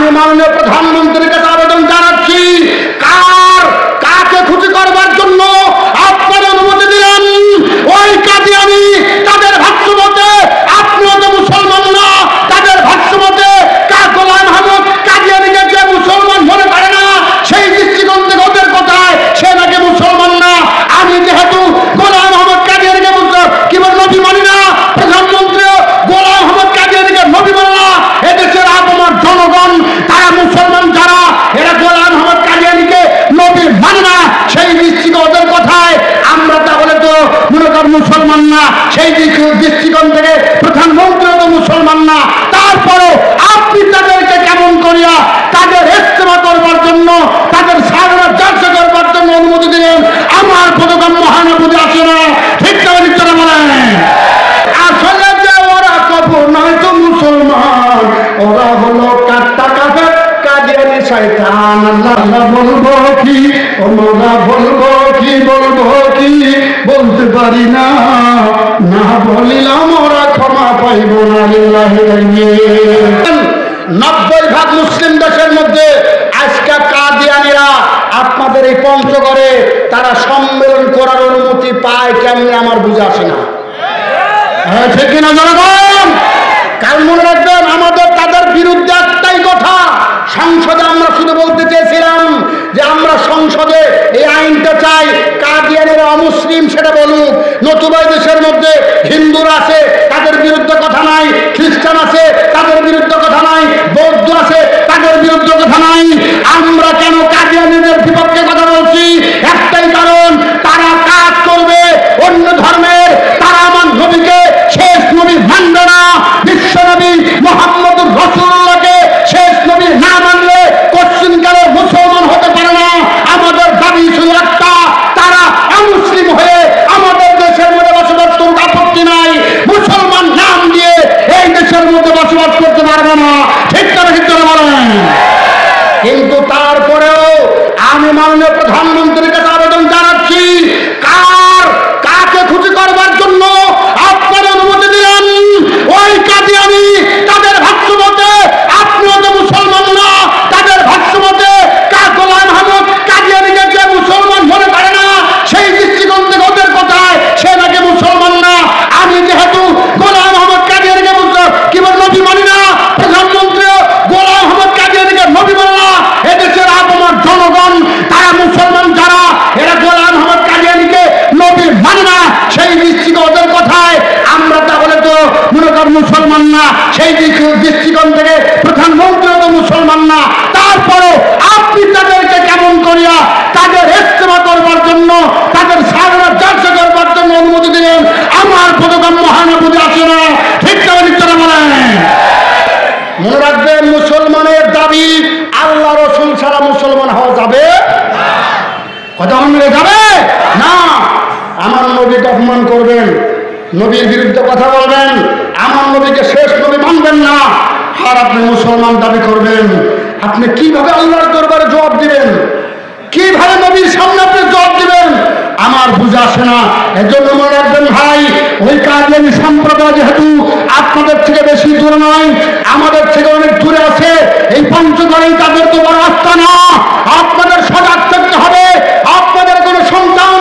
আমি মাননীয় প্রধানমন্ত্রীর কাছে আবেদন জানাচ্ছি, কাকে খুশি করবার জন্য আপনারা অনুমতি দিলেন? ওই কাদিয়ানি তাদের ভাষ্য মতে, আপনিও তো মুসলমান না, তাদের ভাষ্য মতে গোলাম আহমদ কাদিয়ানিকে যে মুসলমান মনে করে না, সেই দৃষ্টিকোণ থেকে ওদের কথায় সে নাকি মুসলমান না। আমি যেহেতু গোলাম আহমদ কাদিয়ানিকে কি বল নবী মানি না, প্রধানমন্ত্রী গোলাম আহমদ কাদিয়ানিকে নবী মানে না, এদেশের আপনার জনগণ তারা মুসলমান যারা, এরা গোলাম আহমদ কাদিয়ানিকে নবী মানে না, সেই দৃষ্টিকোণ ওদের কথায় আমরা তাহলে তো মনে কর মুসলমান না, সেই দৃষ্টিকোণ থেকে প্রধানমন্ত্রীও তো মুসলমান না। তারপরও আপনি তাদেরকে কেমন করিয়া তাদের ইস্তেমা করবার জন্য, তাদের সারা চর্চা করবার জন্য অনুমতি দিলেন? আমার বোধগম্য হয় না, বুঝে আসে না, ঠিক না নিশ্চয় বলেন? আসলে যে ওরা কবর নয় তো মুসলমান, ওরা হলো কাট্টা কাফের কাদিয়ানি শয়তান। আল্লাহ বলবো কি, ওরা বলবো কি, বলতে পারি না, না বলিলাম ওরা ক্ষমা পাইব না। 90% মুসলিম দেশের মধ্যে আজকে কাদিয়ানিরা আপনাদের এই পঞ্চগড়ে তারা সম্মেলন করার অনুমতি পায় কেমনি আমার বুঝে আসে না। ঠিক কিনা জনগণ? কারণ মনে রাখবেন, আমাদের তাদের বিরুদ্ধে একটাই কথা, সংসদে আমরা শুধু বলতে চেয়েছিলাম যে আমরা সংসদে এই আইনটা চাই, কাদিয়ানিরা অমুসলিম সেটা বলুক, নতুবা দেশের মধ্যে হিন্দুরা আছে তাদের বিরুদ্ধে কথা নাই, খ্রিস্টান আছে তাদের বিরুদ্ধে কথা নাই, বৌদ্ধ আছে তাদের বিরুদ্ধে কথা নাই। আমরা কেন কাদিয়ানিদের বিপক্ষে কথা বলছি? একটাই কারণ, তারা কাজ করবে অন্য ধর্মের, তারা আমার নবীকে শেষ নবী মানবে না। বিশ্ব নবী মুহাম্মদুর রাসূলুল্লাহকে শেষ নবী না মানলে কোশ্চিনকালে মুসলমান হতে পারে না। আমাদের দাবি ছিল একটা, তারা অমুসলিম হয়ে আমাদের দেশের মধ্যে বসবাস করতে আপত্তি নাই, মুসলমান নাম দিয়ে এই দেশের মধ্যে বসবাস করতে পারবে না। ঠিক না ঠিক না বলেন? কিন্তু তারপরেও আমি মাননীয় প্রধানমন্ত্রীর কাছে আবেদন জানাচ্ছি, কাকে খুশি করবার জন্য আপনারা অনুমতি দিলেন? ওই কাদিয়ানি তাদের ভাষ্য মতে, আপনিও তো মুসলমান না, তাদের ভাষ্য মতে গোলাম আহমদ কাদিয়ানিকে যে মুসলমান মনে করে না, সেই দৃষ্টিকোণ থেকে ওদের কথায় সে নাকি মুসলমান না। আমি যেহেতু গোলাম আহমদ কাদিয়ানিকে কি বল নবী মানি না, প্রধানমন্ত্রী গোলাম আহমদ কাদিয়ানিকে নবী মানে না, এদেশের আপনার জনগণ তারা মুসলমান যারা, এরা গোলাম আহমদ কাদিয়ানিকে নবী মানে না, সেই দৃষ্টিকোণ ওদের কথায় আমরা তাহলে তো মনে কর মুসলমান না, সেই দৃষ্টিকোণ থেকে প্রধানমন্ত্রীও তো মুসলমান না। তারপরও আপনি তাদেরকে কেমন করিয়া তাদের ইস্তেমা করবার জন্য, তাদের সারা চর্চা করবার জন্য অনুমতি দিলেন? আমার বোধগম্য হয় না, বুঝে আসে না, ঠিক না নিশ্চয় বলেন? মনে রাখবেন, মুসলমানের দাবি আল্লাহ রসুল ছাড়া মুসলমান হওয়া যাবে, কথা মনে যাবে না। আমার নবীকে অপমান করবেন, নবীর বিরুদ্ধে কথা বলবেন, আমার নবীকে শেষ নবী মানবেন না, আর আপনি মুসলমান দাবি করবেন। আপনি কিভাবে আল্লাহর দরবারে জবাব দিবেন? কিভাবে নবীর সামনে আপনি জবাব দিবেন? আমার বুঝে আসে না। এজন্য মনে রাখবেন ভাই, ওই কাদিয়ানি সম্প্রদায় যেহেতু আপনাদের থেকে বেশি দূরে নয়, আমাদের থেকে অনেক দূরে আছে, এই পঞ্চগড়েই তাদের তো বড় আস্তানা। আপনাদের সজাগ থাকতে হবে। আপনাদের কোনো সন্তান,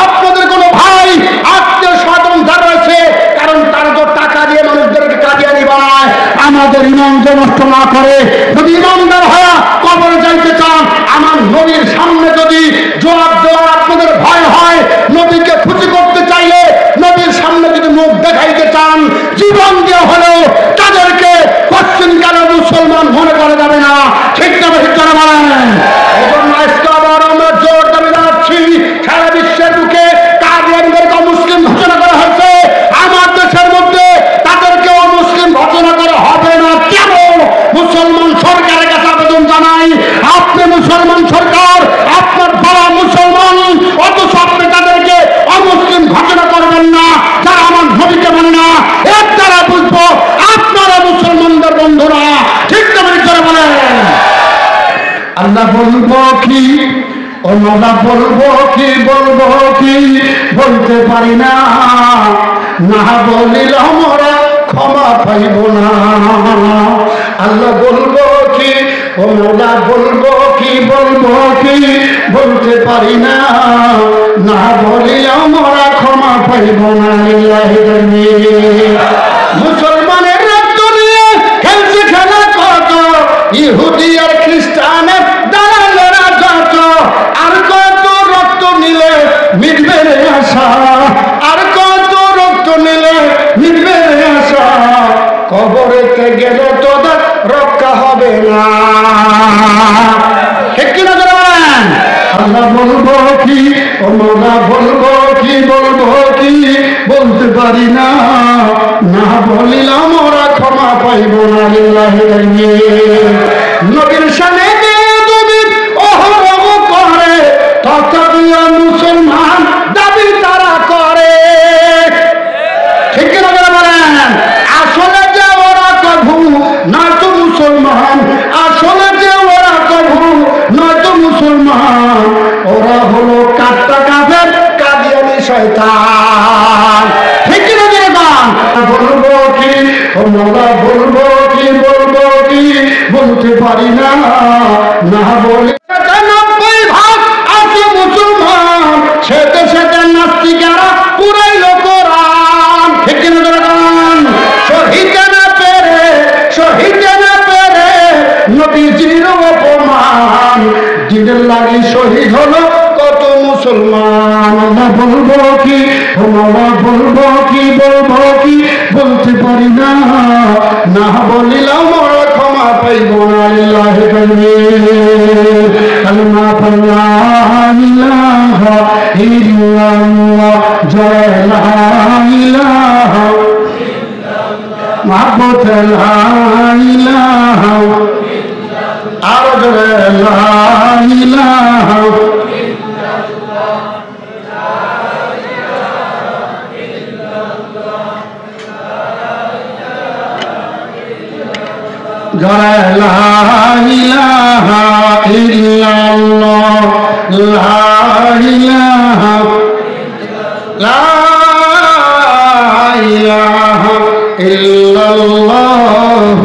আপনাদের কোনো ভাই, আত্মীয় স্বজন যারা রয়েছে, কারণ তারা তো টাকা দিয়ে মানুষদেরকে কাদিয়ানি বানায়। আমাদের ইমানকে নষ্ট না করে, যদি ইমানদার হয়ে কবরে যাইতে চান, আমার নবীর সামনে যদি জবাব দেওয়ার আপনাদের ভয় হয়, নবীকে খুশি করতে চাইলে, নবীর সামনে যদি মুখ দেখাইতে চান, জীবন দিয়ে হলেও তাদেরকে পশ্চিমকালে মুসলমান মনে করা যাবে না। ঠিক না ঠিক না বলেন? এজন্য আজকে আবার আমরা জোর দাবি জানাচ্ছি, সারা বিশ্বের বুকে কাদিয়ানিদেরকে মুসলিম ঘোষণা করা হয়েছে, আমার দেশের মধ্যে তাদেরকে অমুসলিম ঘোষণা করা হবে না। কেন? মুসলমান সরকারের কাছে আবেদন জানাই, আপনি মুসলমান সরকার, আপনার বাবা মুসলমান, অথচ আপনি তাদেরকে অমুসলিম ঘোষণা করবেন না, যারা আমার নবীকে মানে না। এর দ্বারা বুঝবো আপনারা মুসলমানদের বন্ধুরা। ঠিক না বলেন? আল্লাহ বলবো কি, ওনারা বলবো কি, বলতে পারি না, না বলিলাম ওরা ক্ষমা পাইব না। আল্লাহ বলবো কি, ও মওলা বলবো কি বলতে পারি না, না বলিয়া মোরা ক্ষমা পাইব না। লিল্লাহি তাকবীর। মুসলমানের রক্ত নিয়ে খেলছে খেলা কত, ইহুদি আর খ্রিস্টানের দালালেরা যত, আর কত রক্ত নিলে মিটবে রে আশা, আর কত রক্ত নিলে মিটবে রে আশা, কবরেতে গেলে তোদের রক্ষা হবে না। ঠিক কিনা বলেন? আল্লাহ বলবো কি, ও মওলা বলবো কি বলতে পারি না, না বলিলাম ওরা ক্ষমা পাইব না। লিল্লাহি তাকবীর। নবীর শানে বেয়াদবি অহরহ করে, তথাপিও মুসলমান দাবি তারা করে। ঠিক কিনা বলেন? আসলে যে ওরা কভু নয়তো মুসলমান, আসলে যে ওরা কভু নয়তো মুসলমান, ওরা হলো কাট্টা কাফের কাদিয়ানি শয়তান। ঠিক কিনা বলেন? বলবো কি, ও মওলা বলবো কি বলতে পারি না, না বলি 90% আছে মুসলমান, সেতে নাস্তিকেরা পুরাইল কোরআন। ঠিক কিনা বলেন? সহিতে না পেরে নবীজির অপমান, দিনের লাগি শহীদ হলো কত মুসলমান। আল্লাহ বলবো কি, ও মওলা বলবো কি বলতে পারি না, না বলিলাম ওরা ক্ষমা পাইব না। লিল্লাহি তাকবীর। কালিমা লা ইলাহা ইল্লাল্লাহ, জয় লা ইলাহা মাহবুব লা ইলাহা, আর জয় লা ইলাহা, জয় লা ইলাহা ইল্লাল্লাহ, লা ইলাহা ইল্লাল্লাহ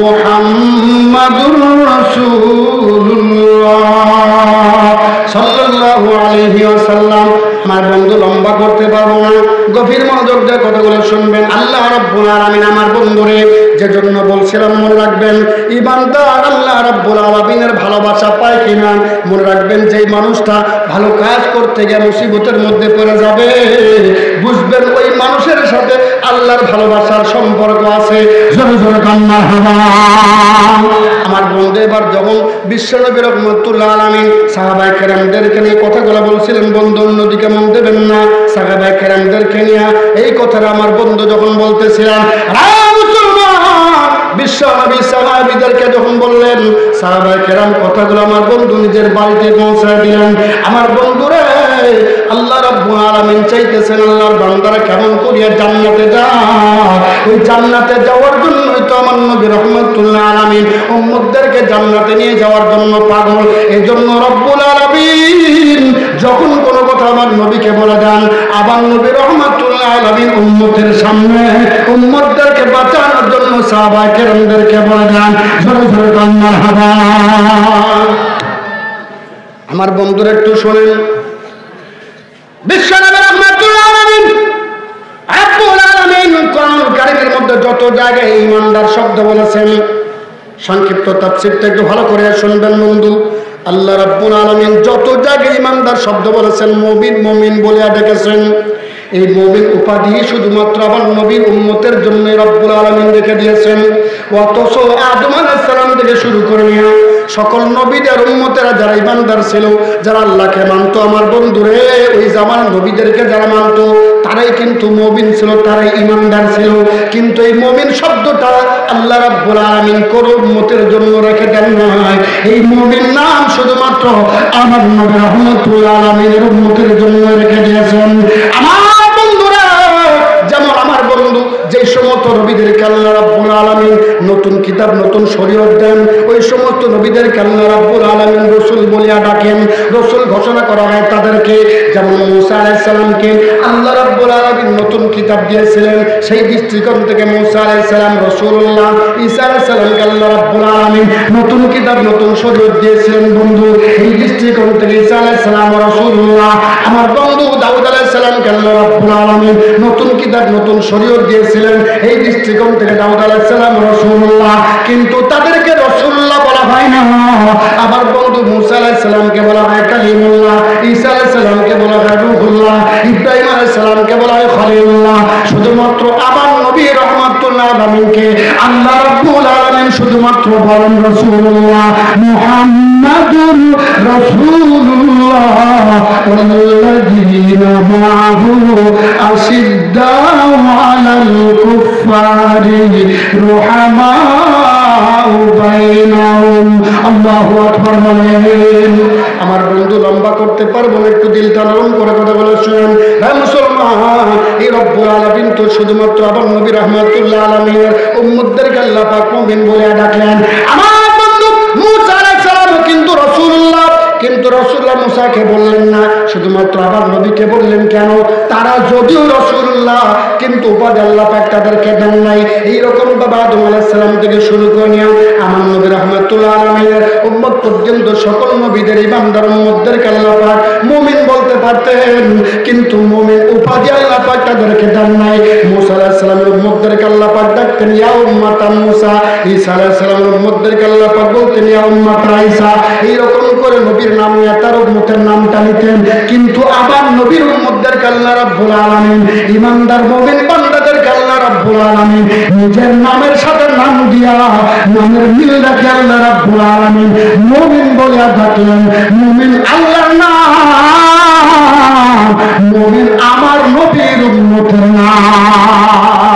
মুহাম্মাদুর রাসূলুল্লাহ সাল্লাল্লাহু আলাইহি ওয়াসাল্লাম। আমার বন্ধু লম্বা করতে পারবো না, গভীর মনোযোগ দিয়ে কথাগুলো শুনবেন। আল্লাহ রাব্বুল আলামিন আমার বন্ধুরে যে জন্য বলছিলাম মনে রাখবেন, ইমানদার আল্লাহ রাব্বুল আলামিনের ভালোবাসা পায় কিনা মনে রাখবেন। যেই মানুষটা ভালো কাজ করতে গিয়ে মুসিবতের মধ্যে পড়ে যাবে, বুঝবেন ওই মানুষের সাথে আল্লাহর ভালোবাসার সম্পর্ক আছে। জোরে জোরে কান্না হাওয়া। আমার বন্ধু এবার যখন বিশ্বনবী রাহমাতুল্লাহ আলামিন সাহাবায়ে কেরামদেরকে নিয়ে কথাগুলো বলছিলেন, বন্ধু অন্যদিকে মন দেবেন না, সাহাবায়ে কেরামদেরকে নিয়ে এই কথাটা আমার বন্ধু যখন বলতেছিলাম, বিশ্বনবী সাহাবীদেরকে যখন বললেন, সাহাবায়ে কেরাম কথাগুলো আমার বন্ধু নিজের বাড়িতে পৌঁছায় দিলেন। আমার বন্ধুরে আল্লাহ রাব্বুল আলামিন চাইতেছেন আল্লাহর বান্দারা কেমন করিয়া জান্নাতে যায়। ওই জান্নাতে যাওয়ার জন্যই তো আমার নবী রাহমাতুল্লাহ আলামিন উম্মতদেরকে জান্নাতে নিয়ে যাওয়ার জন্য পাগল। এজন্য রব্বুল আলামিন যখন কোনো কথা আমার নবীকে বলে দেন, আবার নবী রাহমাতুল্লাহ আলামিন উম্মতের সামনে উম্মতদেরকে বাঁচানোর জন্য সাহাবায়ে কেরামদেরকে বলে দেন। জোরে জোরে কান্না হাওয়া। আমার বন্ধুরা একটু শোনেন, বিশ্বনবী রাহমাতুল্লাহ আলামিন রব্বুল আলামিন কোরআনুল কারীমের মধ্যে যত জায়গায় ঈমানদার শব্দ বলেছেন, সংক্ষিপ্ত তাফসীরটা একটু ভালো করে শুনবেন বন্ধু। আল্লাহ রাব্বুল আলামিন যত জায়গায় ঈমানদার শব্দ বলেছেন, মুমিন বলে ডেকেছেন। এই মুমিন উপাধি শুধুমাত্র আমার নবীর উম্মতের জন্য রব্বুল আলামিন রেখে দিয়েছেন। অথচ আদম আলাইহিস সালাম থেকে শুরু করে নিয়ে সকল নবীদের উম্মতেরা যারা ঈমানদার ছিল, যারা আল্লাহকে মানতো, আমার বন্ধুরে ওই জামান নবীদেরকে যারা মানতো তারাই কিন্তু মুমিন ছিল, তারাই ঈমানদার ছিল। কিন্তু এই মুমিন শব্দটা আল্লাহ রাব্বুল আলামিন কোন উম্মতের জন্য রেখে দেন নাই। এই মুমিন নাম শুধুমাত্র আমার নবী রাহমাতুল্লাহ আলামিনের উম্মতের জন্য রেখে দিয়েছেন। আমার বন্ধুরা, যেমন আমার বন্ধু যে সমস্ত নবীদেরকে আল্লাহ রাব্বুল আলামিন নতুন কিতাব নতুন শরীয়ত দেন, ওই সমস্ত নবীদেরকে আল্লাহ রাব্বুল আলামিন রাসূল বলিয়া ডাকেন, রাসূল ঘোষণা করা হয় তাদেরকে। যেমন মূসা আলাইহিস সালামকে আল্লাহ রাব্বুল আলামিন নতুন কিতাব দিয়েছিলেন, সেই দৃষ্টিকোণ থেকে মূসা আলাইহিস সালাম রাসূলুল্লাহ। ঈসা আলাইহিস সালামকে আল্লাহ রাব্বুল আলামিন নতুন কিতাব নতুন শরীয়ত দিয়েছিলেন বন্ধু, এই দৃষ্টিকোণ থেকে ঈসা আলাইহিস সালাম রাসূলুল্লাহ। আমার বন্ধু দাউদ আলাইহিস সালামকে আল্লাহ রাব্বুল আলামিন নতুন কিতাব নতুন শরীয়ত দিয়েছিলেন, এই দৃষ্টিকোণ থেকে দাউদ আলাইহিস সালাম রাসূলুল্লাহ। কিন্তু তাদেরকে রাসূলুল্লাহ বলা হয় না। আবার বন্ধু মূসা আলাইহিস সালামকে বলা হয় কালিমুল্লাহ, ঈসা আলাইহিস সালামকে বলা হয় রূহুল্লাহ, ইব্রাহিম আলাইহিস সালামকে বলা হয় খলিলুল্লাহ। শুধুমাত্র আমার নবী রাহমাতুল্লাহ আলামিনকে আল্লাহ রাব্বুল আলামিন শুধুমাত্র বলেন রাসূলুল্লাহ, মুহাম্মাদুর রাসূলুল্লাহ ওয়াল্লাযীনা মা'হু আশিদ্দাউ আলাল কুফফারি রুহামাউ বাইনাহুম। আল্লাহু আকবার বলেন। আমার বন্ধু লম্বা করতে পারবো না, একটু দিলটা নরম করে কথা বলে শুনেন। হ্যাঁ মুসলমান, এই রব্বুল আলামিন তো শুধুমাত্র আবার নবী রাহমাতুল্লাহ আলামিনের উম্মতদেরকে আল্লাহ পাক মুমিন বলে ডাকলেন। আমার বন্ধু মূসা আলাইহিস সালাম কিন্তু রাসূলুল্লাহ, কিন্তু রাসূলুল্লাহ মূসাকে বললেন না, শুধুমাত্র আবার নবীকে বললেন। কেন? তারা যদিও রাসূলুল্লাহ, কিন্তু উপাধি আল্লাহ পাক তাদেরকে দেন নাই। এইরকম ভাবে আদম আলাইহিস সালাম থেকে শুরু করে নিয়ে আমার নবী রাহমাতুল্লাহ আলামিনের উম্মত পর্যন্ত সকল নবীদের ইমানদার উম্মতদেরকে আল্লাহ পাক মুমিন বলতে পারতেন, কিন্তু মুমিন উপাধি আল্লাহ পাক তাদেরকে দেন নাই। মূসা আলাইহিস সালামের উম্মতদেরকে আল্লাহ পাক ডাকতেন ইয়া উম্মাতাম মূসা, ঈসা আলাইহিস সালামের উম্মতদেরকে আল্লাহ পাক বলতেন ইয়া উম্মাতা ঈসা। এইরকম করে নবীর নাম নিয়ে তার উম্মতের নামটা নিতেন। কিন্তু আবার নবীর উম্মতদেরকে আল্লাহ রাব্বুল আলামিন, ইমানদার মুমিন বান্দাদেরকে আল্লাহ রাব্বুল আলামিন নিজের নামের সাথে নাম দিয়া নামের মিল রেখে আল্লাহ রাব্বুল আলামিন মুমিন বলিয়া ডাকলেন। মুমিন আল্লাহর নাম, মুমিন আমার নবীর উম্মতের নাম।